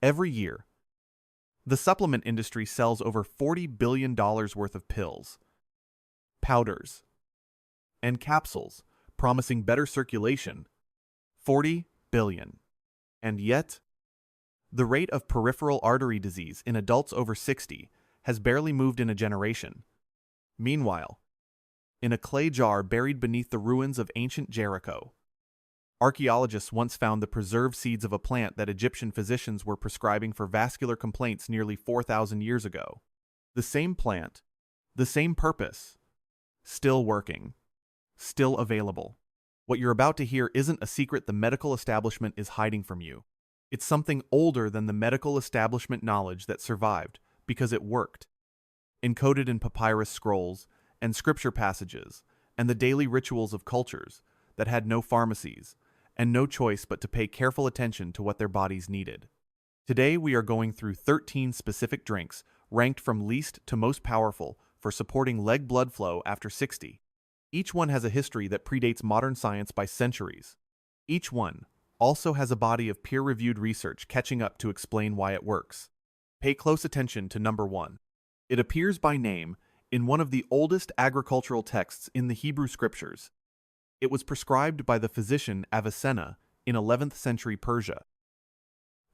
Every year, the supplement industry sells over $40 billion worth of pills, powders, and capsules, promising better circulation. 40 billion. And yet, the rate of peripheral artery disease in adults over 60 has barely moved in a generation. Meanwhile, in a clay jar buried beneath the ruins of ancient Jericho, archaeologists once found the preserved seeds of a plant that Egyptian physicians were prescribing for vascular complaints nearly 4,000 years ago. The same plant, the same purpose, still working, still available. What you're about to hear isn't a secret the medical establishment is hiding from you. It's something older than the medical establishment knowledge that survived because it worked. Encoded in papyrus scrolls and scripture passages and the daily rituals of cultures that had no pharmacies and no choice but to pay careful attention to what their bodies needed. Today we are going through 13 specific drinks ranked from least to most powerful for supporting leg blood flow after 60. Each one has a history that predates modern science by centuries. Each one also has a body of peer-reviewed research catching up to explain why it works. Pay close attention to number 1. It appears by name in one of the oldest agricultural texts in the Hebrew scriptures. It was prescribed by the physician Avicenna in 11th century Persia.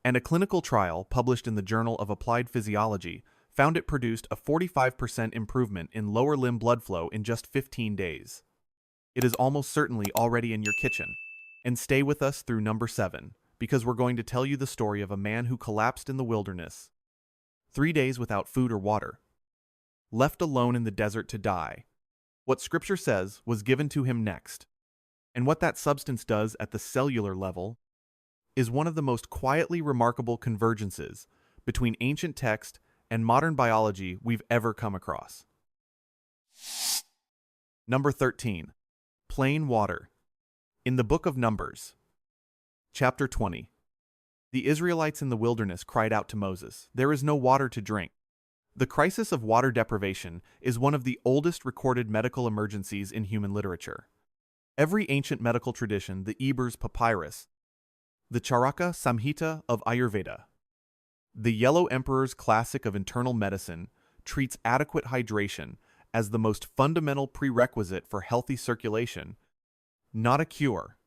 And a clinical trial published in the Journal of Applied Physiology found it produced a 45% improvement in lower limb blood flow in just 15 days. It is almost certainly already in your kitchen. And stay with us through number 7, because we're going to tell you the story of a man who collapsed in the wilderness. 3 days without food or water. Left alone in the desert to die. What Scripture says was given to him next. And what that substance does at the cellular level is one of the most quietly remarkable convergences between ancient text and modern biology we've ever come across. Number 13. Plain water. In the book of Numbers, chapter 20, the Israelites in the wilderness cried out to Moses, "There is no water to drink." The crisis of water deprivation is one of the oldest recorded medical emergencies in human literature. Every ancient medical tradition, the Ebers Papyrus, the Charaka Samhita of Ayurveda, the Yellow Emperor's Classic of Internal Medicine, treats adequate hydration as the most fundamental prerequisite for healthy circulation, not a cure,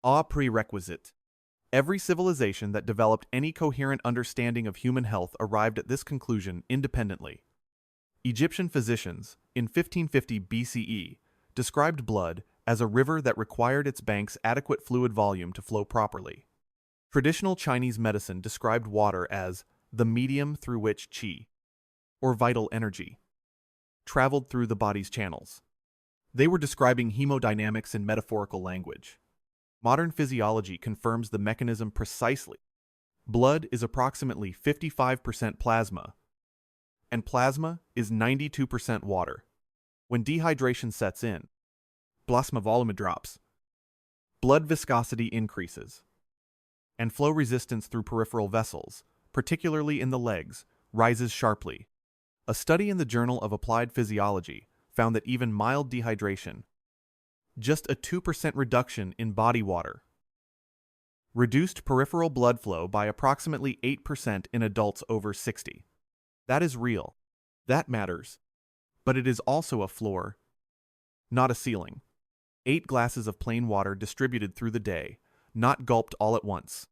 a prerequisite. Every civilization that developed any coherent understanding of human health arrived at this conclusion independently. Egyptian physicians, in 1550 BCE, described blood as a river that required its banks adequate fluid volume to flow properly. Traditional Chinese medicine described water as the medium through which qi, or vital energy, traveled through the body's channels. They were describing hemodynamics in metaphorical language. Modern physiology confirms the mechanism precisely. Blood is approximately 55% plasma, and plasma is 92% water. When dehydration sets in, plasma volume drops, blood viscosity increases, and flow resistance through peripheral vessels, particularly in the legs, rises sharply. A study in the Journal of Applied Physiology found that even mild dehydration, just a 2% reduction in body water, reduced peripheral blood flow by approximately 8% in adults over 60. That is real. That matters. But it is also a floor, not a ceiling. 8 glasses of plain water distributed through the day, not gulped all at once,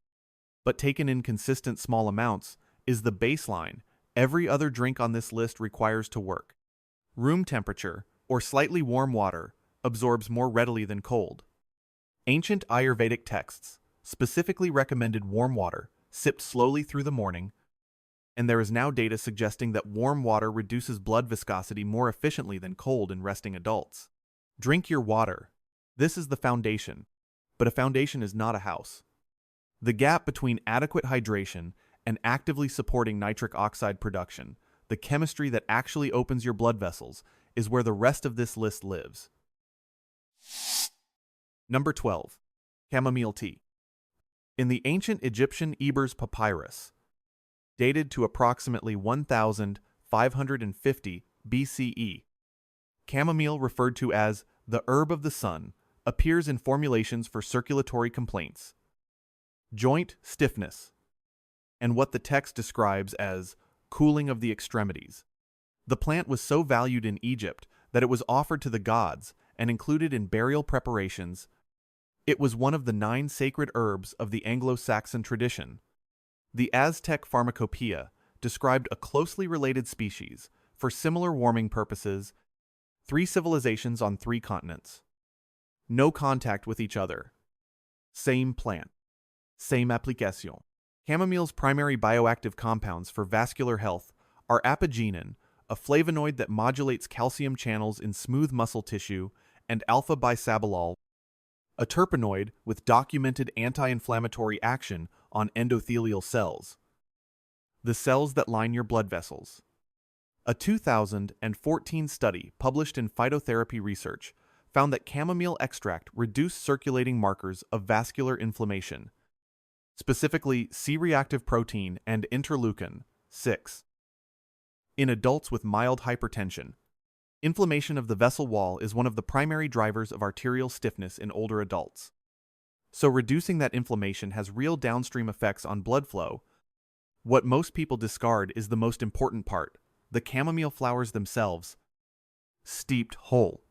but taken in consistent small amounts, is the baseline every other drink on this list requires to work. Room temperature, or slightly warm water, absorbs more readily than cold. Ancient Ayurvedic texts specifically recommended warm water, sipped slowly through the morning, and there is now data suggesting that warm water reduces blood viscosity more efficiently than cold in resting adults. Drink your water. This is the foundation, but a foundation is not a house. The gap between adequate hydration and actively supporting nitric oxide production, the chemistry that actually opens your blood vessels, is where the rest of this list lives. Number 12. Chamomile tea. In the ancient Egyptian Ebers Papyrus, dated to approximately 1550 BCE, chamomile, referred to as the herb of the sun, appears in formulations for circulatory complaints, joint stiffness, and what the text describes as cooling of the extremities. The plant was so valued in Egypt that it was offered to the gods and included in burial preparations. It was one of the 9 sacred herbs of the Anglo-Saxon tradition. The Aztec Pharmacopoeia described a closely related species for similar warming purposes. 3 civilizations on 3 continents. No contact with each other. Same plant. Same application. Chamomile's primary bioactive compounds for vascular health are apigenin, a flavonoid that modulates calcium channels in smooth muscle tissue, and alpha-bisabolol, a terpenoid with documented anti-inflammatory action on endothelial cells, the cells that line your blood vessels. A 2014 study published in Phytotherapy Research found that chamomile extract reduced circulating markers of vascular inflammation, specifically C-reactive protein and interleukin-6. In adults with mild hypertension, inflammation of the vessel wall is one of the primary drivers of arterial stiffness in older adults. So reducing that inflammation has real downstream effects on blood flow. What most people discard is the most important part: the chamomile flowers themselves. Steeped whole.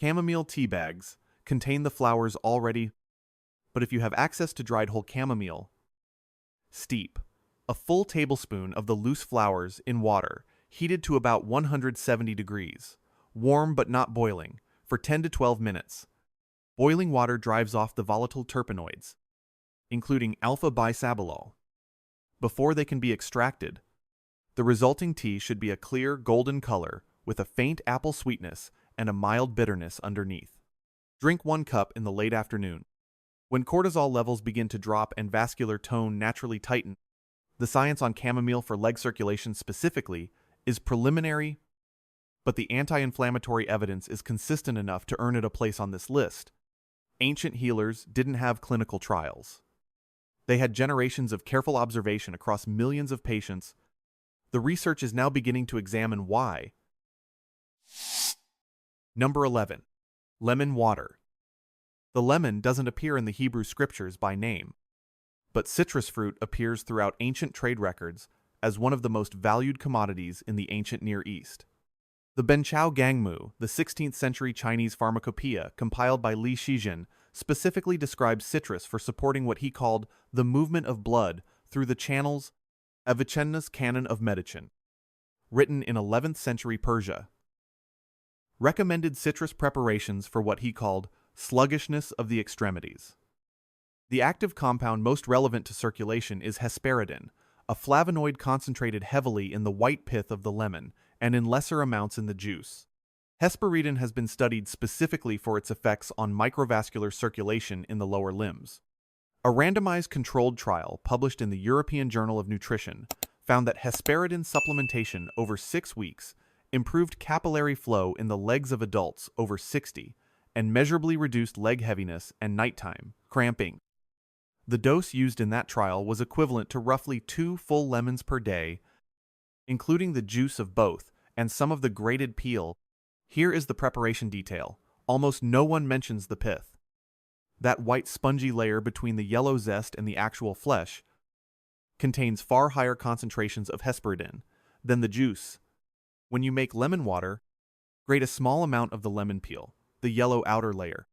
Chamomile tea bags contain the flowers already, but if you have access to dried whole chamomile, steep a full tablespoon of the loose flowers in water heated to about 170 degrees, warm but not boiling, for 10 to 12 minutes. Boiling water drives off the volatile terpenoids, including alpha-bisabolol, before they can be extracted. The resulting tea should be a clear golden color with a faint apple sweetness and a mild bitterness underneath. Drink 1 cup in the late afternoon. When cortisol levels begin to drop and vascular tone naturally tighten, the science on chamomile for leg circulation specifically is preliminary, but the anti-inflammatory evidence is consistent enough to earn it a place on this list. Ancient healers didn't have clinical trials. They had generations of careful observation across millions of patients. The research is now beginning to examine why. Number 11. Lemon water. The lemon doesn't appear in the Hebrew scriptures by name, but citrus fruit appears throughout ancient trade records as one of the most valued commodities in the ancient Near East. The Benchao Gangmu, the 16th century Chinese pharmacopoeia compiled by Li Shijin, specifically describes citrus for supporting what he called the movement of blood through the channels. Avicenna's Canon of Medicine, written in 11th century Persia, recommended citrus preparations for what he called sluggishness of the extremities. The active compound most relevant to circulation is hesperidin, a flavonoid concentrated heavily in the white pith of the lemon and in lesser amounts in the juice. Hesperidin has been studied specifically for its effects on microvascular circulation in the lower limbs. A randomized controlled trial published in the European Journal of Nutrition found that hesperidin supplementation over 6 weeks improved capillary flow in the legs of adults over 60 and measurably reduced leg heaviness and nighttime cramping. The dose used in that trial was equivalent to roughly 2 full lemons per day, including the juice of both and some of the grated peel. Here is the preparation detail. Almost no one mentions the pith. That white spongy layer between the yellow zest and the actual flesh contains far higher concentrations of hesperidin than the juice. When you make lemon water, grate a small amount of the lemon peel, the yellow outer layer,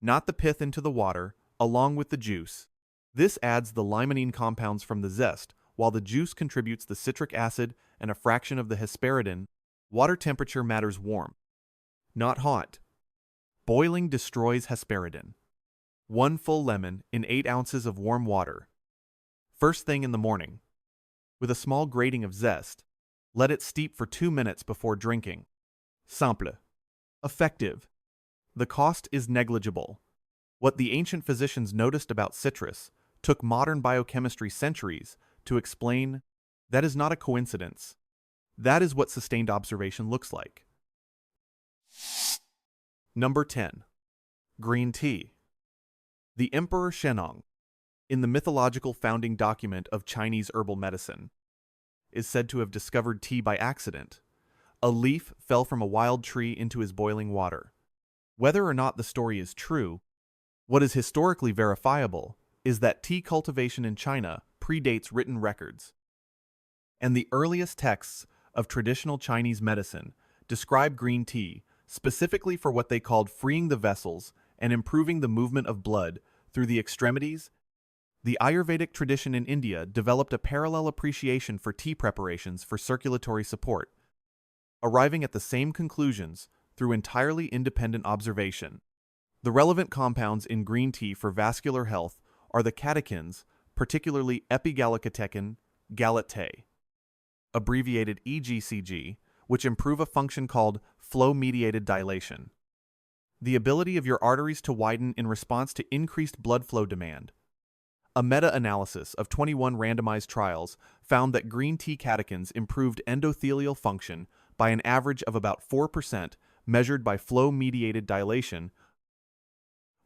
not the pith, into the water, along with the juice. This adds the limonene compounds from the zest, while the juice contributes the citric acid and a fraction of the hesperidin. Water temperature matters: warm, not hot. Boiling destroys hesperidin. 1 full lemon in 8 ounces of warm water. First thing in the morning. With a small grating of zest, let it steep for 2 minutes before drinking. Simple. Effective. The cost is negligible. What the ancient physicians noticed about citrus took modern biochemistry centuries to explain. That is not a coincidence. That is what sustained observation looks like. Number 10. Green tea. The Emperor Shennong, in the mythological founding document of Chinese herbal medicine, is said to have discovered tea by accident. A leaf fell from a wild tree into his boiling water. Whether or not the story is true, what is historically verifiable is that tea cultivation in China predates written records. And the earliest texts of traditional Chinese medicine describe green tea specifically for what they called freeing the vessels and improving the movement of blood through the extremities. The Ayurvedic tradition in India developed a parallel appreciation for tea preparations for circulatory support, arriving at the same conclusions through entirely independent observation. The relevant compounds in green tea for vascular health are the catechins, particularly epigallocatechin, gallate, abbreviated EGCG, which improve a function called flow-mediated dilation, the ability of your arteries to widen in response to increased blood flow demand. A meta-analysis of 21 randomized trials found that green tea catechins improved endothelial function by an average of about 4%, measured by flow-mediated dilation,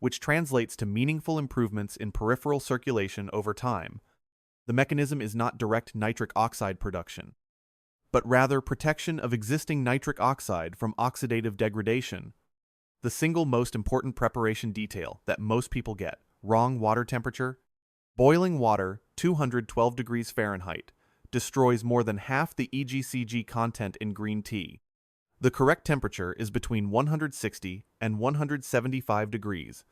which translates to meaningful improvements in peripheral circulation over time. The mechanism is not direct nitric oxide production, but rather protection of existing nitric oxide from oxidative degradation. The single most important preparation detail that most people get wrong: water temperature. Boiling water, 212 degrees Fahrenheit, destroys more than half the EGCG content in green tea. The correct temperature is between 160 and 175 degrees.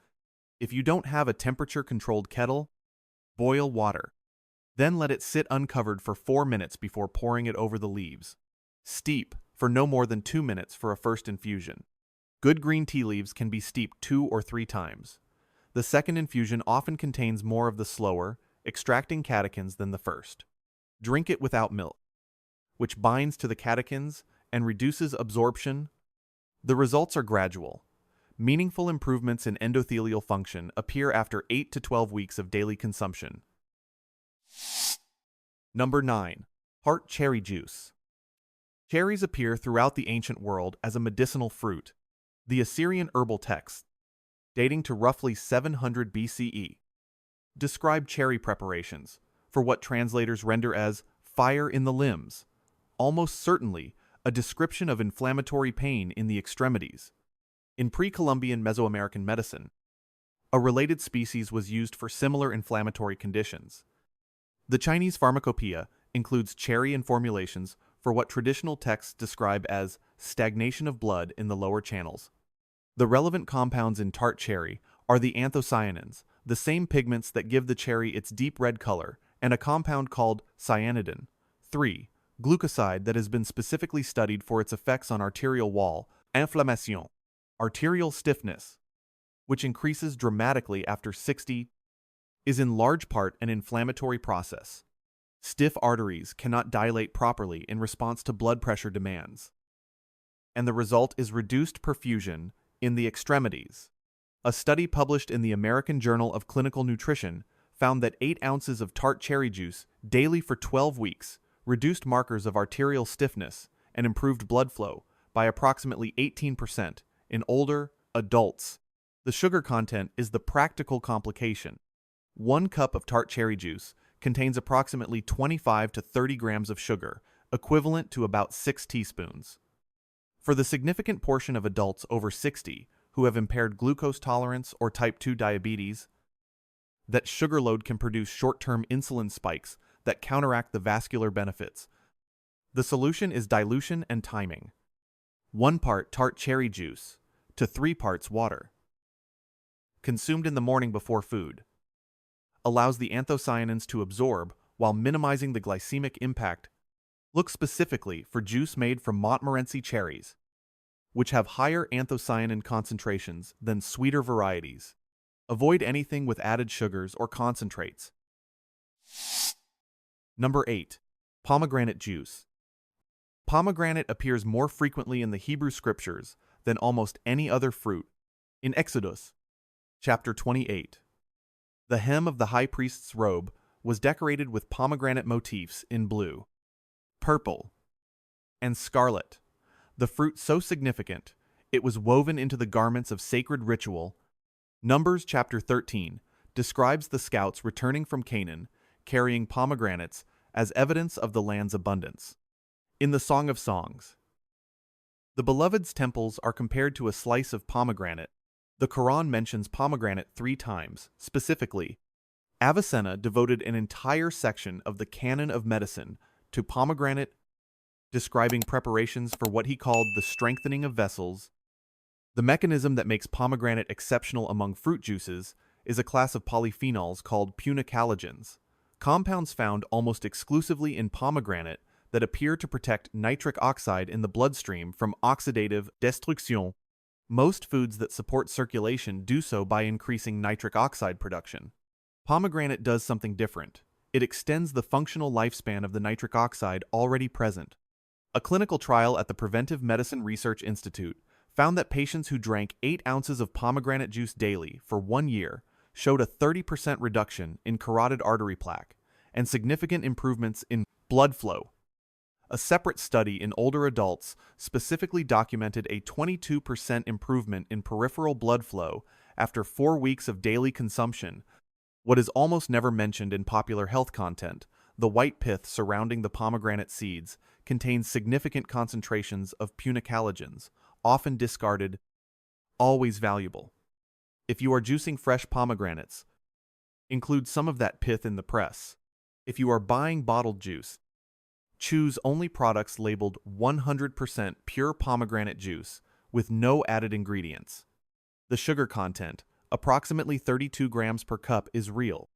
If you don't have a temperature-controlled kettle, boil water. Then let it sit uncovered for 4 minutes before pouring it over the leaves. Steep for no more than 2 minutes for a first infusion. Good green tea leaves can be steeped 2 or 3 times. The second infusion often contains more of the slower, extracting catechins than the first. Drink it without milk, which binds to the catechins and reduces absorption. The results are gradual. Meaningful improvements in endothelial function appear after 8 to 12 weeks of daily consumption. Number 9. Tart cherry juice. Cherries appear throughout the ancient world as a medicinal fruit. The Assyrian herbal texts, dating to roughly 700 BCE, describe cherry preparations for what translators render as fire in the limbs, almost certainly a description of inflammatory pain in the extremities. In pre-Columbian Mesoamerican medicine, a related species was used for similar inflammatory conditions. The Chinese pharmacopoeia includes cherry in formulations for what traditional texts describe as stagnation of blood in the lower channels. The relevant compounds in tart cherry are the anthocyanins, the same pigments that give the cherry its deep red color, and a compound called cyanidin. 3. Glucoside that has been specifically studied for its effects on arterial wall, inflammation, arterial stiffness, which increases dramatically after 60, is in large part an inflammatory process. Stiff arteries cannot dilate properly in response to blood pressure demands, and the result is reduced perfusion in the extremities. A study published in the American Journal of Clinical Nutrition found that 8 ounces of tart cherry juice daily for 12 weeks reduced markers of arterial stiffness and improved blood flow by approximately 18% in older adults. The sugar content is the practical complication. 1 cup of tart cherry juice contains approximately 25 to 30 grams of sugar, equivalent to about 6 teaspoons. For the significant portion of adults over 60 who have impaired glucose tolerance or type 2 diabetes, that sugar load can produce short-term insulin spikes that counteract the vascular benefits. The solution is dilution and timing. 1 part tart cherry juice to 3 parts water, consumed in the morning before food, allows the anthocyanins to absorb while minimizing the glycemic impact. Look specifically for juice made from Montmorency cherries, which have higher anthocyanin concentrations than sweeter varieties. Avoid anything with added sugars or concentrates. Number 8. Pomegranate juice. Pomegranate appears more frequently in the Hebrew scriptures than almost any other fruit. In Exodus, chapter 28, the hem of the high priest's robe was decorated with pomegranate motifs in blue, purple, and scarlet, the fruit so significant it was woven into the garments of sacred ritual. Numbers chapter 13 describes the scouts returning from Canaan carrying pomegranates as evidence of the land's abundance. In the Song of Songs, the beloved's temples are compared to a slice of pomegranate. The Quran mentions pomegranate 3 times, specifically, Avicenna devoted an entire section of the Canon of Medicine to pomegranate, describing preparations for what he called the strengthening of vessels. The mechanism that makes pomegranate exceptional among fruit juices is a class of polyphenols called punicalagins, compounds found almost exclusively in pomegranate that appear to protect nitric oxide in the bloodstream from oxidative destruction. Most foods that support circulation do so by increasing nitric oxide production. Pomegranate does something different. It extends the functional lifespan of the nitric oxide already present. A clinical trial at the Preventive Medicine Research Institute found that patients who drank 8 ounces of pomegranate juice daily for 1 year showed a 30% reduction in carotid artery plaque and significant improvements in blood flow. A separate study in older adults specifically documented a 22% improvement in peripheral blood flow after 4 weeks of daily consumption. What is almost never mentioned in popular health content, the white pith surrounding the pomegranate seeds contains significant concentrations of punicalagins, often discarded, always valuable. If you are juicing fresh pomegranates, include some of that pith in the press. If you are buying bottled juice, choose only products labeled 100% pure pomegranate juice with no added ingredients. The sugar content, approximately 32 grams per cup, is real.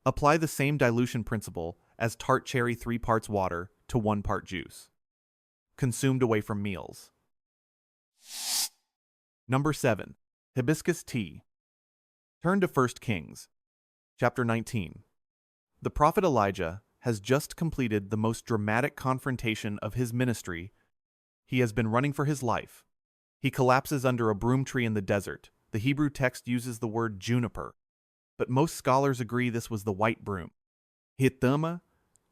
Apply the same dilution principle as tart cherry 3 parts water to 1 part juice. Consumed away from meals. Number 7. Hibiscus tea. Turn to 1 Kings, chapter 19. The prophet Elijah has just completed the most dramatic confrontation of his ministry. He has been running for his life. He collapses under a broom tree in the desert. The Hebrew text uses the word juniper, but most scholars agree this was the white broom. Hitama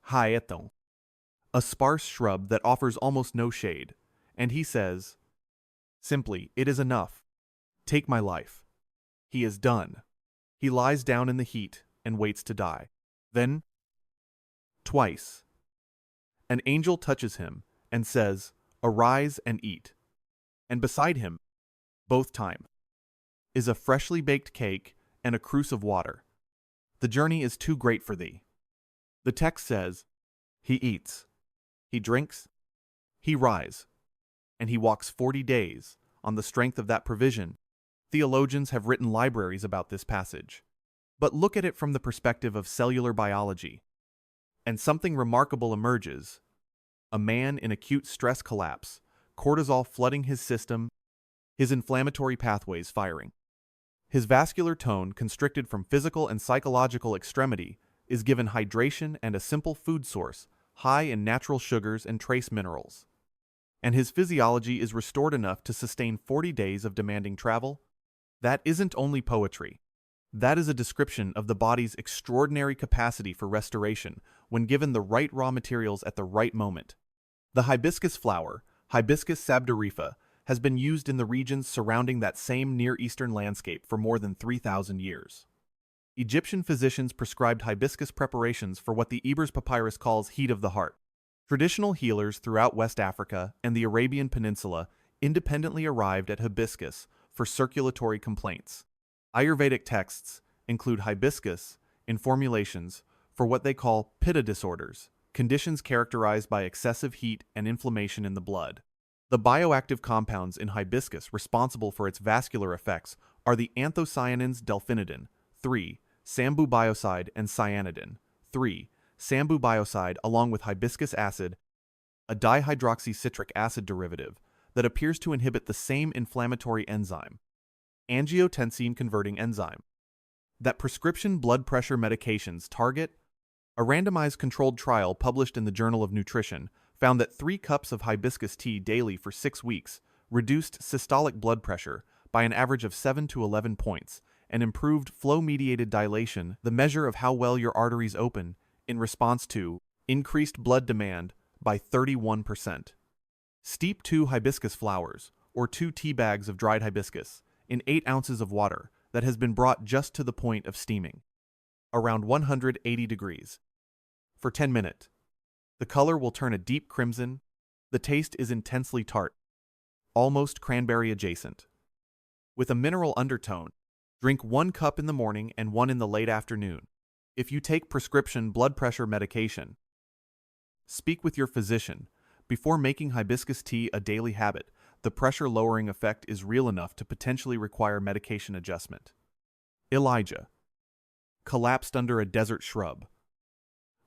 haeton, a sparse shrub that offers almost no shade, and he says, simply, "It is enough. Take my life." He is done. He lies down in the heat and waits to die. Then, twice, an angel touches him and says, "Arise and eat." And beside him, both time, is a freshly baked cake and a cruse of water. The journey is too great for thee. The text says, he eats, he drinks, he rise, and he walks 40 days on the strength of that provision. Theologians have written libraries about this passage. But look at it from the perspective of cellular biology, and something remarkable emerges. A man in acute stress collapse, cortisol flooding his system, his inflammatory pathways firing. His vascular tone, constricted from physical and psychological extremity, is given hydration and a simple food source, high in natural sugars and trace minerals. And his physiology is restored enough to sustain 40 days of demanding travel. That isn't only poetry. That is a description of the body's extraordinary capacity for restoration when given the right raw materials at the right moment. The hibiscus flower, Hibiscus sabdarifa, has been used in the regions surrounding that same Near Eastern landscape for more than 3,000 years. Egyptian physicians prescribed hibiscus preparations for what the Ebers Papyrus calls heat of the heart. Traditional healers throughout West Africa and the Arabian Peninsula independently arrived at hibiscus for circulatory complaints. Ayurvedic texts include hibiscus in formulations for what they call pitta disorders, conditions characterized by excessive heat and inflammation in the blood. The bioactive compounds in hibiscus responsible for its vascular effects are the anthocyanins delphinidin, 3, sambubioside, and cyanidin, 3, sambubioside, along with hibiscus acid, a dihydroxycitric acid derivative that appears to inhibit the same inflammatory enzyme, angiotensin-converting enzyme, that prescription blood pressure medications target. A randomized controlled trial published in the Journal of Nutrition found that 3 cups of hibiscus tea daily for 6 weeks reduced systolic blood pressure by an average of 7 to 11 points and improved flow-mediated dilation, the measure of how well your arteries open, in response to increased blood demand, by 31%. Steep 2 hibiscus flowers, or 2 tea bags of dried hibiscus, in 8 ounces of water that has been brought just to the point of steaming, around 180 degrees, for 10 minutes. The color will turn a deep crimson. The taste is intensely tart, almost cranberry adjacent. With a mineral undertone, drink 1 cup in the morning and 1 in the late afternoon. If you take prescription blood pressure medication, speak with your physician. Before making hibiscus tea a daily habit, the pressure-lowering effect is real enough to potentially require medication adjustment. Elijah, collapsed under a desert shrub,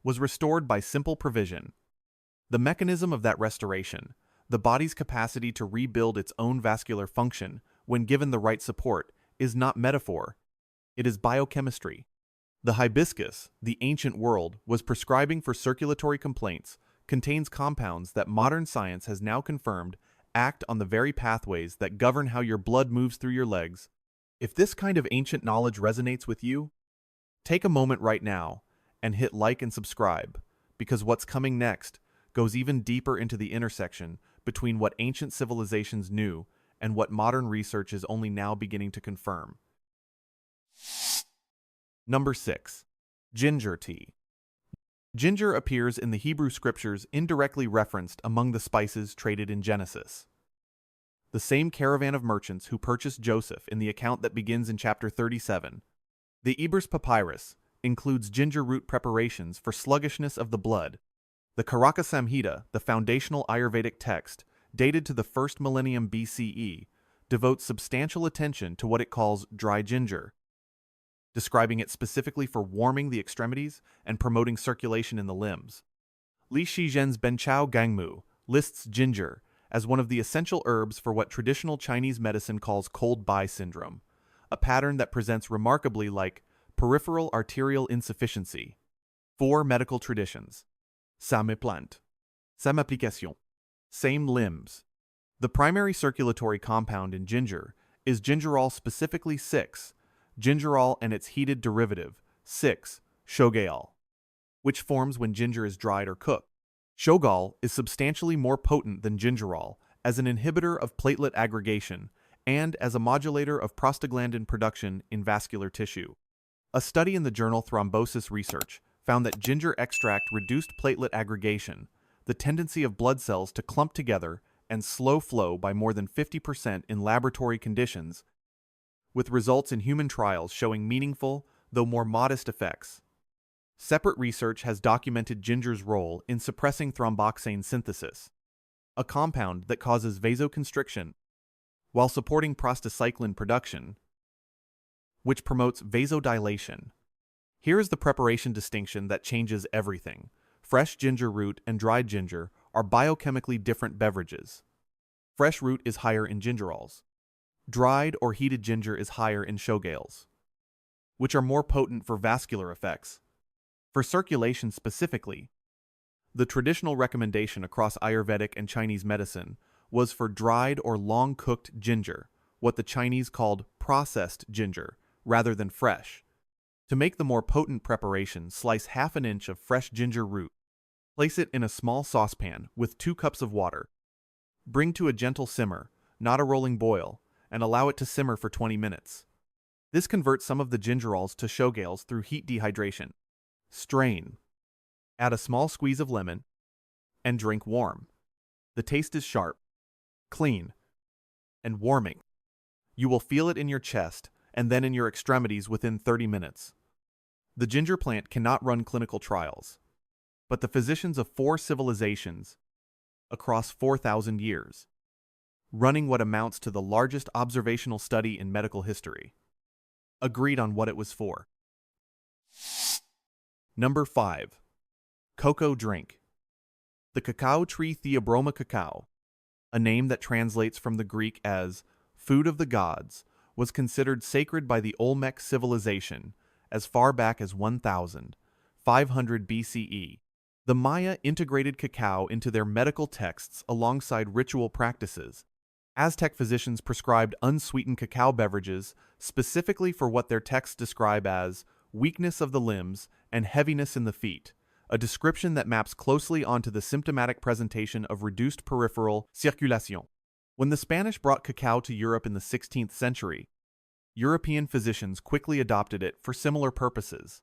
was restored by simple provision. The mechanism of that restoration, the body's capacity to rebuild its own vascular function when given the right support, is not metaphor. It is biochemistry. The hibiscus, the ancient world, was prescribing for circulatory complaints, contains compounds that modern science has now confirmed act on the very pathways that govern how your blood moves through your legs. If this kind of ancient knowledge resonates with you, take a moment right now and hit like and subscribe, because what's coming next goes even deeper into the intersection between what ancient civilizations knew and what modern research is only now beginning to confirm. Number 6. Ginger tea. Ginger appears in the Hebrew scriptures indirectly referenced among the spices traded in Genesis. The same caravan of merchants who purchased Joseph in the account that begins in chapter 37. The Ebers Papyrus includes ginger root preparations for sluggishness of the blood. The Karaka Samhita, the foundational Ayurvedic text, dated to the 1st millennium BCE, devotes substantial attention to what it calls dry ginger, describing it specifically for warming the extremities and promoting circulation in the limbs. Li Shizhen's Benchao Gangmu lists ginger as one of the essential herbs for what traditional Chinese medicine calls cold bye syndrome, a pattern that presents remarkably like peripheral arterial insufficiency. 4 medical traditions. Same plante. Same application. Same limbs. The primary circulatory compound in ginger is gingerol, specifically 6, gingerol and its heated derivative, 6-shogaol, which forms when ginger is dried or cooked. Shogaol is substantially more potent than gingerol as an inhibitor of platelet aggregation and as a modulator of prostaglandin production in vascular tissue. A study in the journal Thrombosis Research found that ginger extract reduced platelet aggregation, the tendency of blood cells to clump together and slow flow, by more than 50% in laboratory conditions, with results in human trials showing meaningful, though more modest effects. Separate research has documented ginger's role in suppressing thromboxane synthesis, a compound that causes vasoconstriction, while supporting prostacyclin production, which promotes vasodilation. Here is the preparation distinction that changes everything. Fresh ginger root and dried ginger are biochemically different beverages. Fresh root is higher in gingerols. Dried or heated ginger is higher in shogaols, which are more potent for vascular effects. For circulation specifically, the traditional recommendation across Ayurvedic and Chinese medicine was for dried or long-cooked ginger, what the Chinese called processed ginger, rather than fresh. To make the more potent preparation, slice half an inch of fresh ginger root. Place it in a small saucepan with 2 cups of water. Bring to a gentle simmer, not a rolling boil, and allow it to simmer for 20 minutes. This converts some of the gingerols to shogaols through heat dehydration. Strain. Add a small squeeze of lemon, and drink warm. The taste is sharp, clean, and warming. You will feel it in your chest and then in your extremities within 30 minutes. The ginger plant cannot run clinical trials, but the physicians of 4 civilizations across 4,000 years, running what amounts to the largest observational study in medical history, agreed on what it was for. Number 5. Cocoa drink. The cacao tree Theobroma cacao, a name that translates from the Greek as food of the gods, was considered sacred by the Olmec civilization as far back as 1500 BCE. The Maya integrated cacao into their medical texts alongside ritual practices. Aztec physicians prescribed unsweetened cacao beverages specifically for what their texts describe as weakness of the limbs and heaviness in the feet, a description that maps closely onto the symptomatic presentation of reduced peripheral circulation. When the Spanish brought cacao to Europe in the 16th century, European physicians quickly adopted it for similar purposes,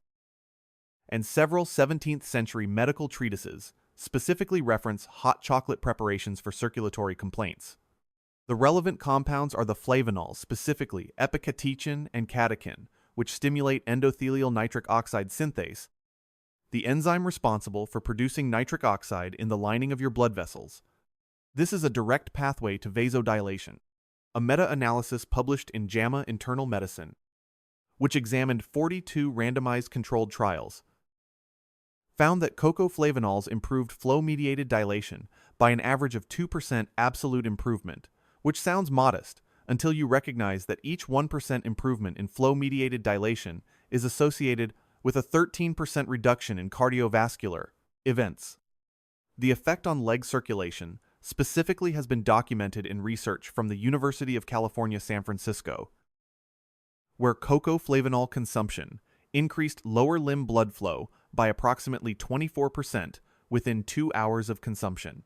and several 17th century medical treatises specifically reference hot chocolate preparations for circulatory complaints. The relevant compounds are the flavonoids, specifically epicatechin and catechin, which stimulate endothelial nitric oxide synthase, the enzyme responsible for producing nitric oxide in the lining of your blood vessels. This is a direct pathway to vasodilation. A meta-analysis published in JAMA Internal Medicine, which examined 42 randomized controlled trials, found that cocoa flavonols improved flow-mediated dilation by an average of 2% absolute improvement, which sounds modest until you recognize that each 1% improvement in flow-mediated dilation is associated with a 13% reduction in cardiovascular events. The effect on leg circulation specifically has been documented in research from the University of California, San Francisco, where cocoa flavanol consumption increased lower limb blood flow by approximately 24% within 2 hours of consumption.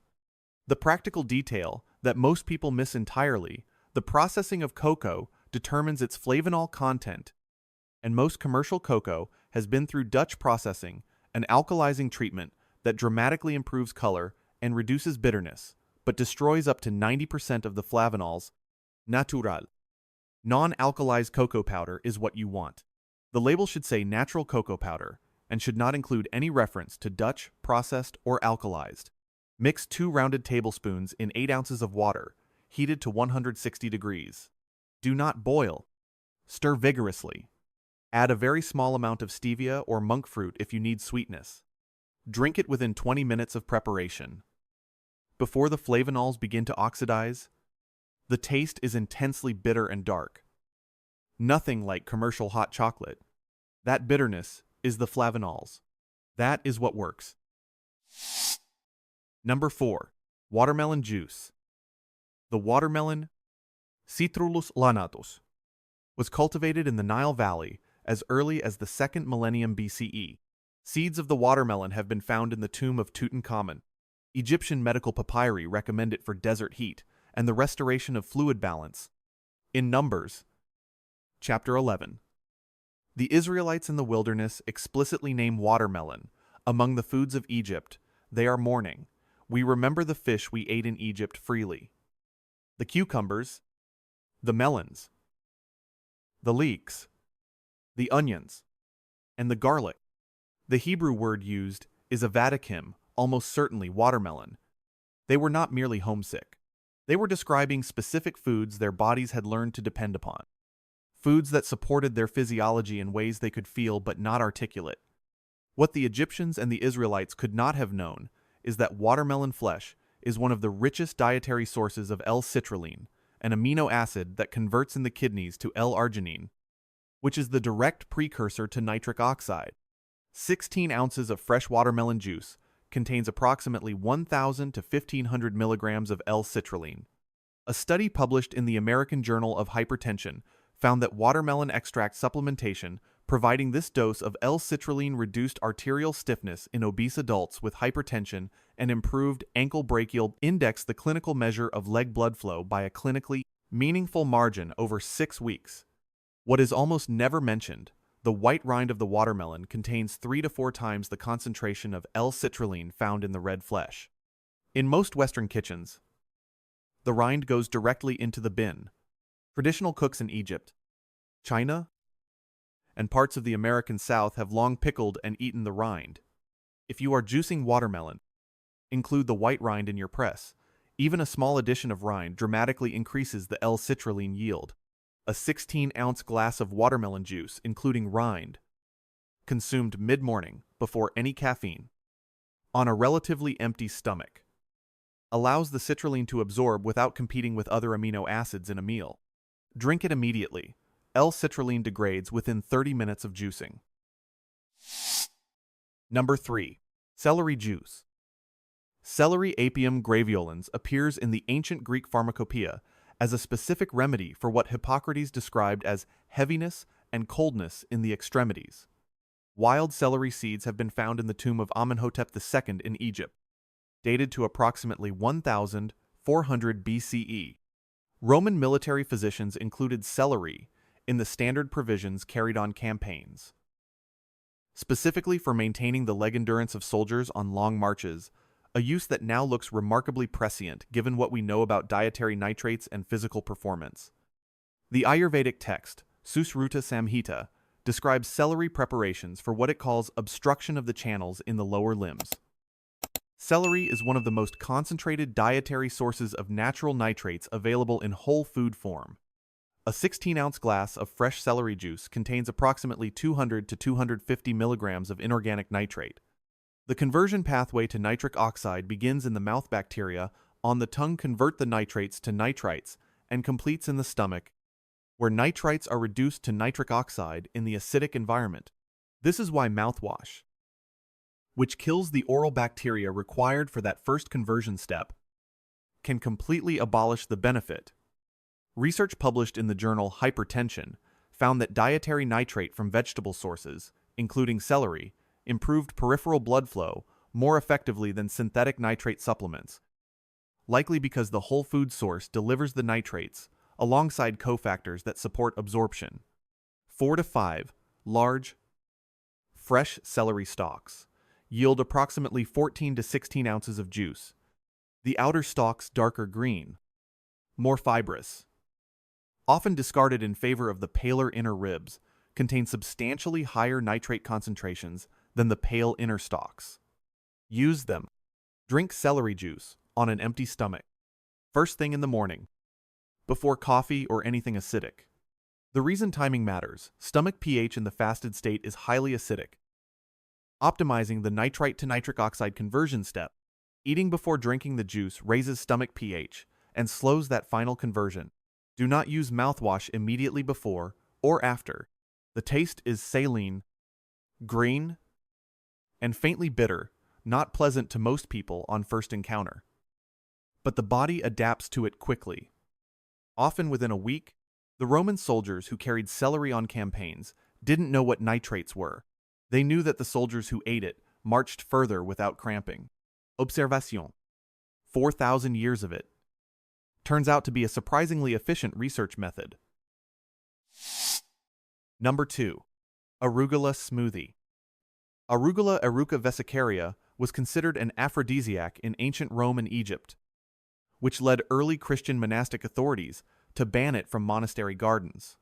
The practical detail that most people miss entirely: the processing of cocoa determines its flavanol content, and most commercial cocoa has been through Dutch processing, an alkalizing treatment that dramatically improves color and reduces bitterness, but destroys up to 90% of the flavonols. Natural. Non-alkalized cocoa powder is what you want. The label should say natural cocoa powder and should not include any reference to Dutch, processed, or alkalized. Mix 2 rounded tablespoons in 8 ounces of water, heated to 160 degrees. Do not boil. Stir vigorously. Add a very small amount of stevia or monk fruit if you need sweetness. Drink it within 20 minutes of preparation. Before the flavonols begin to oxidize, the taste is intensely bitter and dark. Nothing like commercial hot chocolate. That bitterness is the flavonols. That is what works. Number 4. Watermelon juice. The watermelon, Citrullus lanatus, was cultivated in the Nile Valley as early as the 2nd millennium BCE. Seeds of the watermelon have been found in the tomb of Tutankhamun. Egyptian medical papyri recommend it for desert heat and the restoration of fluid balance. In Numbers, chapter 11, the Israelites in the wilderness explicitly name watermelon among the foods of Egypt. They are mourning. We remember the fish we ate in Egypt freely. The cucumbers, the melons, the leeks, the onions, and the garlic. The Hebrew word used is avadakim, almost certainly watermelon. They were not merely homesick. They were describing specific foods their bodies had learned to depend upon. Foods that supported their physiology in ways they could feel but not articulate. What the Egyptians and the Israelites could not have known is that watermelon flesh is one of the richest dietary sources of L-citrulline, an amino acid that converts in the kidneys to L-arginine, which is the direct precursor to nitric oxide. 16 ounces of fresh watermelon juice contains approximately 1,000 to 1,500 milligrams of L-citrulline. A study published in the American Journal of Hypertension found that watermelon extract supplementation providing this dose of L-citrulline reduced arterial stiffness in obese adults with hypertension and improved ankle brachial index, the clinical measure of leg blood flow, by a clinically meaningful margin over 6 weeks. What is almost never mentioned: the white rind of the watermelon contains 3 to 4 times the concentration of L-citrulline found in the red flesh. In most Western kitchens, the rind goes directly into the bin. Traditional cooks in Egypt, China, and parts of the American South have long pickled and eaten the rind. If you are juicing watermelon, include the white rind in your press. Even a small addition of rind dramatically increases the L-citrulline yield. A 16-ounce glass of watermelon juice, including rind, consumed mid-morning before any caffeine, on a relatively empty stomach, allows the citrulline to absorb without competing with other amino acids in a meal. Drink it immediately. L-citrulline degrades within 30 minutes of juicing. Number 3. Celery juice. Celery Apium graveolens appears in the ancient Greek pharmacopoeia as a specific remedy for what Hippocrates described as heaviness and coldness in the extremities. Wild celery seeds have been found in the tomb of Amenhotep II in Egypt, dated to approximately 1400 BCE. Roman military physicians included celery in the standard provisions carried on campaigns. Specifically for maintaining the leg endurance of soldiers on long marches, a use that now looks remarkably prescient given what we know about dietary nitrates and physical performance. The Ayurvedic text, Susruta Samhita, describes celery preparations for what it calls obstruction of the channels in the lower limbs. Celery is one of the most concentrated dietary sources of natural nitrates available in whole food form. A 16-ounce glass of fresh celery juice contains approximately 200 to 250 milligrams of inorganic nitrate. The conversion pathway to nitric oxide begins in the mouth. Bacteria on the tongue convert the nitrates to nitrites and completes in the stomach, where nitrites are reduced to nitric oxide in the acidic environment. This is why mouthwash, which kills the oral bacteria required for that first conversion step, can completely abolish the benefit. Research published in the journal Hypertension found that dietary nitrate from vegetable sources, including celery, improved peripheral blood flow more effectively than synthetic nitrate supplements, likely because the whole food source delivers the nitrates alongside cofactors that support absorption. 4 to 5 large, fresh celery stalks yield approximately 14 to 16 ounces of juice. The outer stalks darker green, more fibrous, often discarded in favor of the paler inner ribs, contain substantially higher nitrate concentrations than the pale inner stalks. Use them. Drink celery juice on an empty stomach, first thing in the morning, before coffee or anything acidic. The reason timing matters: stomach pH in the fasted state is highly acidic. Optimizing the nitrite to nitric oxide conversion step, eating before drinking the juice raises stomach pH and slows that final conversion. Do not use mouthwash immediately before or after. The taste is saline, green, and faintly bitter, not pleasant to most people on first encounter. But the body adapts to it quickly. Often within a week, the Roman soldiers who carried celery on campaigns didn't know what nitrates were. They knew that the soldiers who ate it marched further without cramping. Observation. 4,000 years of it. Turns out to be a surprisingly efficient research method. Number 2. Arugula smoothie. Arugula Eruca vesicaria was considered an aphrodisiac in ancient Rome and Egypt, which led early Christian monastic authorities to ban it from monastery gardens.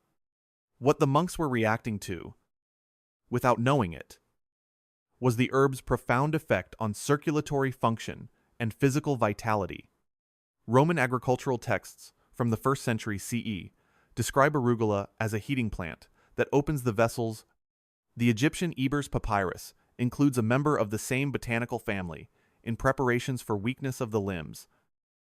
What the monks were reacting to, without knowing it, was the herb's profound effect on circulatory function and physical vitality. Roman agricultural texts from the 1st century CE describe arugula as a heating plant that opens the vessels. The Egyptian Ebers papyrus includes a member of the same botanical family in preparations for weakness of the limbs.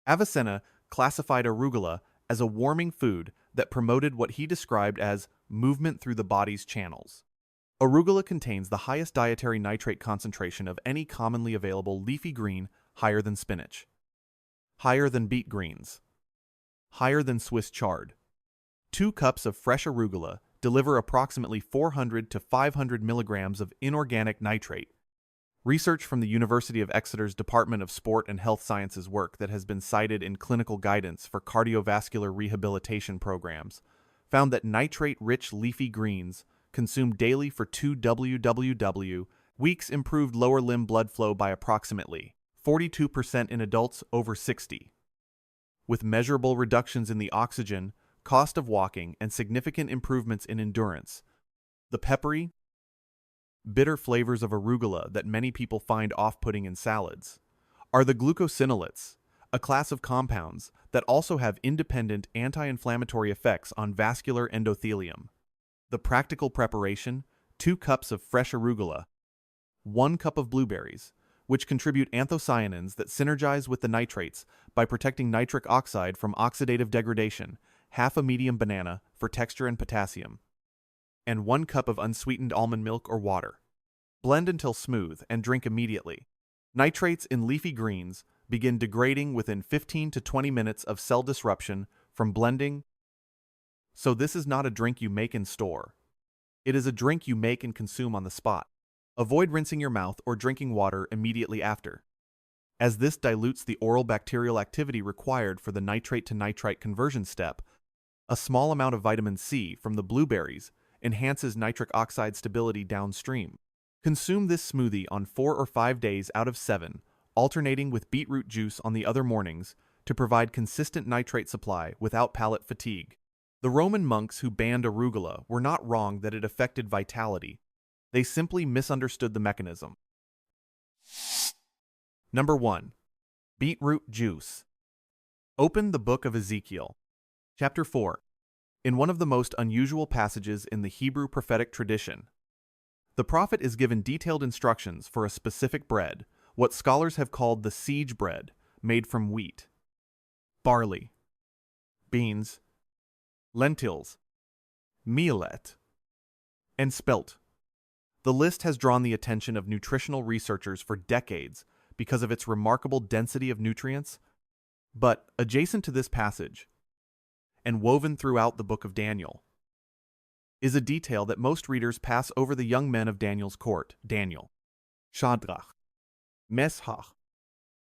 Avicenna classified arugula as a warming food that promoted what he described as movement through the body's channels. Arugula contains the highest dietary nitrate concentration of any commonly available leafy green, higher than spinach, higher than beet greens, higher than Swiss chard. 2 cups of fresh arugula deliver approximately 400 to 500 milligrams of inorganic nitrate. Research from the University of Exeter's Department of Sport and Health Sciences work that has been cited in clinical guidance for cardiovascular rehabilitation programs found that nitrate-rich leafy greens consumed daily for 2 weeks improved lower limb blood flow by approximately 42% in adults over 60, with measurable reductions in the oxygen, cost of walking, and significant improvements in endurance. The peppery, bitter flavors of arugula that many people find off-putting in salads are the glucosinolates, a class of compounds that also have independent anti-inflammatory effects on vascular endothelium. The practical preparation: 2 cups of fresh arugula, 1 cup of blueberries, which contribute anthocyanins that synergize with the nitrates by protecting nitric oxide from oxidative degradation, half a medium banana for texture and potassium, and 1 cup of unsweetened almond milk or water. Blend until smooth and drink immediately. Nitrates in leafy greens begin degrading within 15 to 20 minutes of cell disruption from blending, so this is not a drink you make and store. It is a drink you make and consume on the spot. Avoid rinsing your mouth or drinking water immediately after, as this dilutes the oral bacterial activity required for the nitrate to nitrite conversion step. A small amount of vitamin C from the blueberries enhances nitric oxide stability downstream. Consume this smoothie on 4 or 5 days out of 7, alternating with beetroot juice on the other mornings to provide consistent nitrate supply without palate fatigue. The Roman monks who banned arugula were not wrong that it affected vitality. They simply misunderstood the mechanism. Number 1. Beetroot juice. Open the book of Ezekiel. Chapter 4. In one of the most unusual passages in the Hebrew prophetic tradition, the prophet is given detailed instructions for a specific bread, what scholars have called the siege bread, made from wheat, barley, beans, lentils, millet, and spelt. The list has drawn the attention of nutritional researchers for decades because of its remarkable density of nutrients, but adjacent to this passage, and woven throughout the book of Daniel, is a detail that most readers pass over the young men of Daniel's court. Daniel, Shadrach, Meshach,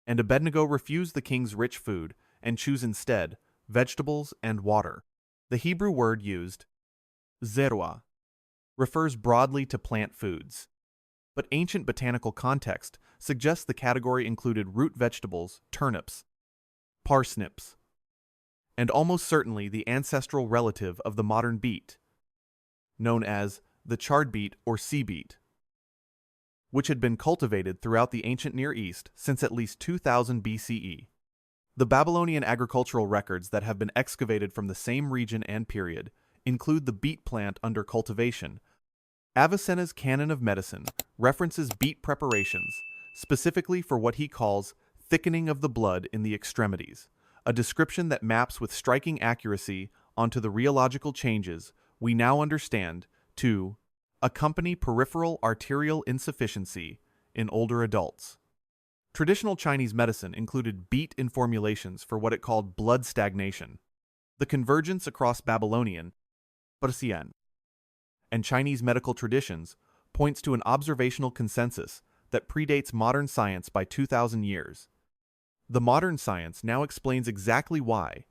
and Abednego refuse the king's rich food and choose instead vegetables and water. The Hebrew word used, zerua, refers broadly to plant foods, but ancient botanical context suggests the category included root vegetables, turnips, parsnips, and almost certainly the ancestral relative of the modern beet, known as the chard beet or sea beet, which had been cultivated throughout the ancient Near East since at least 2000 BCE. The Babylonian agricultural records that have been excavated from the same region and period include the beet plant under cultivation. Avicenna's Canon of Medicine references beet preparations, specifically for what he calls thickening of the blood in the extremities, a description that maps with striking accuracy onto the rheological changes we now understand to accompany peripheral arterial insufficiency in older adults. Traditional Chinese medicine included beet in formulations for what it called blood stagnation. The convergence across Babylonian, Persian, and Chinese medical traditions points to an observational consensus that predates modern science by 2,000 years. The modern science now explains exactly why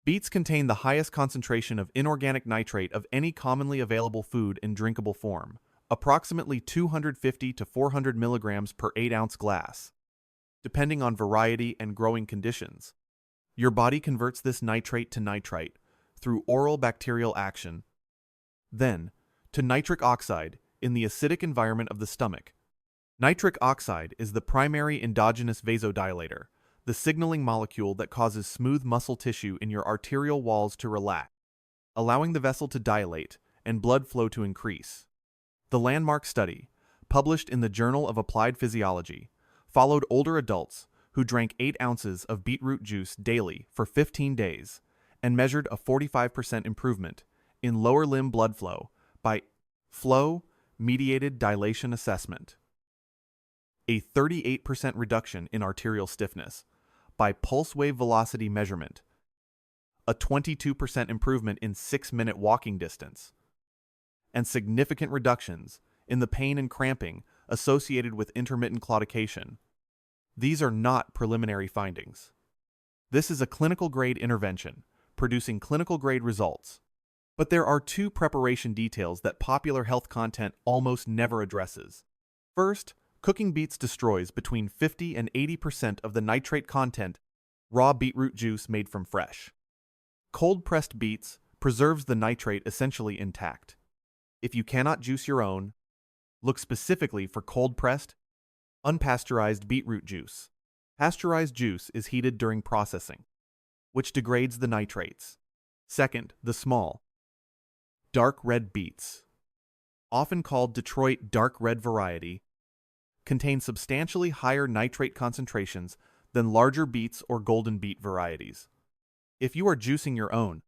beets contain the highest concentration of inorganic nitrate of any commonly available food in drinkable form, approximately 250 to 400 milligrams per 8-ounce glass. Depending on variety and growing conditions, your body converts this nitrate to nitrite through oral bacterial action, then to nitric oxide in the acidic environment of the stomach. Nitric oxide is the primary endogenous vasodilator, the signaling molecule that causes smooth muscle tissue in your arterial walls to relax, allowing the vessel to dilate and blood flow to increase. The landmark study, published in the Journal of Applied Physiology, followed older adults who drank 8 ounces of beetroot juice daily for 15 days and measured a 45% improvement in lower limb blood flow by flow-mediated dilation assessment, a 38% reduction in arterial stiffness by pulse wave velocity measurement, a 22% improvement in 6-minute walking distance, and significant reductions in the pain and cramping associated with intermittent claudication. These are not preliminary findings. This is a clinical-grade intervention, producing clinical-grade results. But there are 2 preparation details that popular health content almost never addresses. First, cooking beets destroys between 50 and 80% of the nitrate content raw beetroot juice made from fresh. Cold-pressed beets preserves the nitrate essentially intact. If you cannot juice your own, look specifically for cold-pressed, unpasteurized beetroot juice. Pasteurized juice is heated during processing, which degrades the nitrates. Second, the small, dark red beets, often called Detroit dark red variety, contain substantially higher nitrate concentrations than larger beets or golden beet varieties. If you are juicing your own,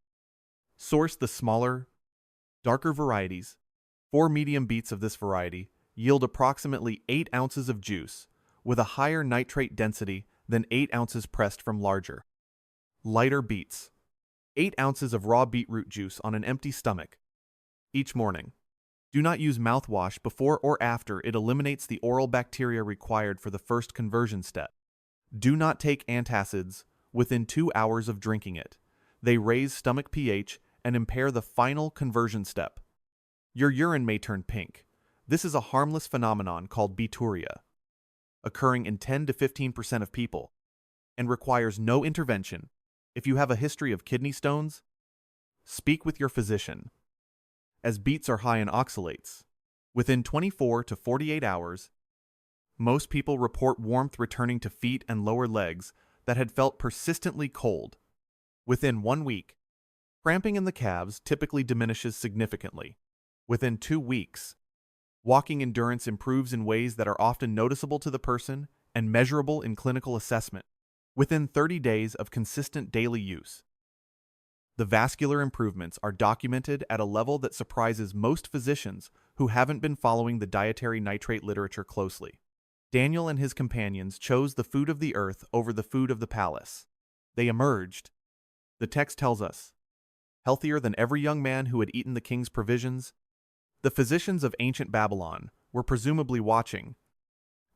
source the smaller, darker varieties. 4 medium beets of this variety yield approximately 8 ounces of juice, with a higher nitrate density than 8 ounces pressed from larger, lighter beets. 8 ounces of raw beetroot juice on an empty stomach each morning. Do not use mouthwash before or after it eliminates the oral bacteria required for the first conversion step. Do not take antacids within 2 hours of drinking it. They raise stomach pH and impair the final conversion step. Your urine may turn pink. This is a harmless phenomenon called beeturia, occurring in 10 to 15% of people, and requires no intervention. If you have a history of kidney stones, Speak with your physician, as beets are high in oxalates. Within 24 to 48 hours, most people report warmth returning to feet and lower legs that had felt persistently cold. Within 1 week, cramping in the calves typically diminishes significantly. Within 2 weeks, walking endurance improves in ways that are often noticeable to the person and measurable in clinical assessment. Within 30 days of consistent daily use, the vascular improvements are documented at a level that surprises most physicians who haven't been following the dietary nitrate literature closely. Daniel and his companions chose the food of the earth over the food of the palace. They emerged, the text tells us, healthier than every young man who had eaten the king's provisions. The physicians of ancient Babylon were presumably watching,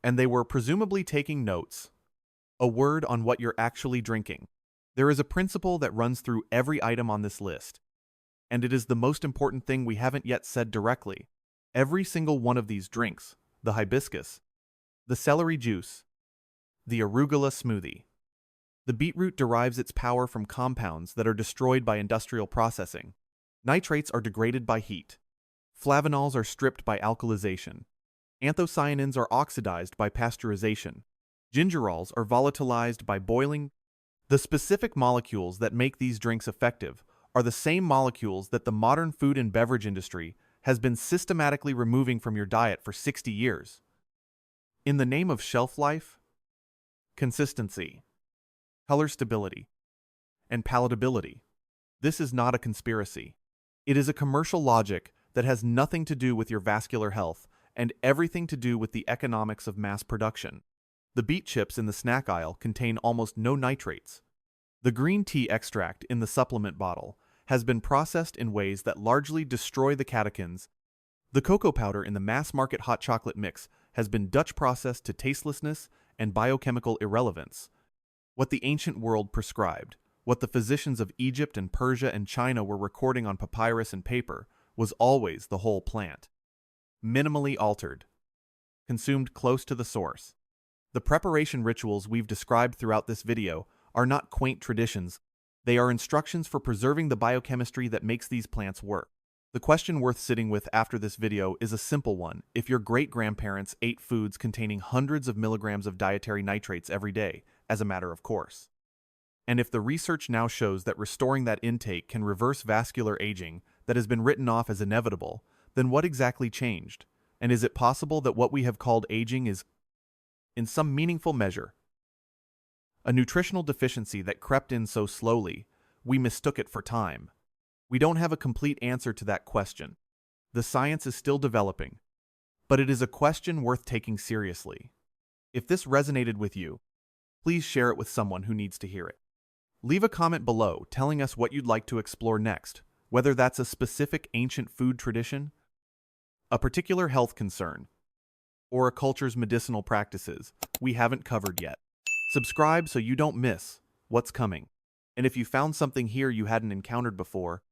and they were presumably taking notes. A word on what you're actually drinking. There is a principle that runs through every item on this list, and it is the most important thing we haven't yet said directly. Every single one of these drinks, the hibiscus, the celery juice, the arugula smoothie, the beetroot derives its power from compounds that are destroyed by industrial processing. Nitrates are degraded by heat. Flavonoids are stripped by alkalization. Anthocyanins are oxidized by pasteurization. Gingerols are volatilized by boiling. The specific molecules that make these drinks effective are the same molecules that the modern food and beverage industry has been systematically removing from your diet for 60 years. In the name of shelf life, consistency, color stability, and palatability, this is not a conspiracy. It is a commercial logic that has nothing to do with your vascular health and everything to do with the economics of mass production. The beet chips in the snack aisle contain almost no nitrates. The green tea extract in the supplement bottle has been processed in ways that largely destroy the catechins. The cocoa powder in the mass-market hot chocolate mix has been Dutch processed to tastelessness and biochemical irrelevance. What the ancient world prescribed, what the physicians of Egypt and Persia and China were recording on papyrus and paper, was always the whole plant. Minimally altered. Consumed close to the source. The preparation rituals we've described throughout this video are not quaint traditions. They are instructions for preserving the biochemistry that makes these plants work. The question worth sitting with after this video is a simple one. If your great-grandparents ate foods containing hundreds of milligrams of dietary nitrates every day, as a matter of course, and if the research now shows that restoring that intake can reverse vascular aging that has been written off as inevitable, then what exactly changed? And is it possible that what we have called aging is, in some meaningful measure, a nutritional deficiency that crept in so slowly, we mistook it for time? We don't have a complete answer to that question. The science is still developing, but it is a question worth taking seriously. If this resonated with you, please share it with someone who needs to hear it. Leave a comment below telling us what you'd like to explore next, whether that's a specific ancient food tradition, a particular health concern, or a culture's medicinal practices we haven't covered yet. Subscribe so you don't miss what's coming. And if you found something here you hadn't encountered before,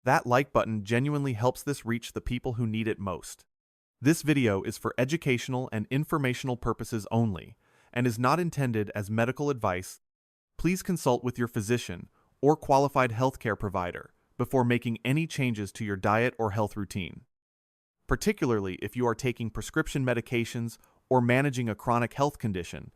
that like button genuinely helps this reach the people who need it most. This video is for educational and informational purposes only, and is not intended as medical advice. Please consult with your physician or qualified healthcare provider before making any changes to your diet or health routine, particularly if you are taking prescription medications or managing a chronic health condition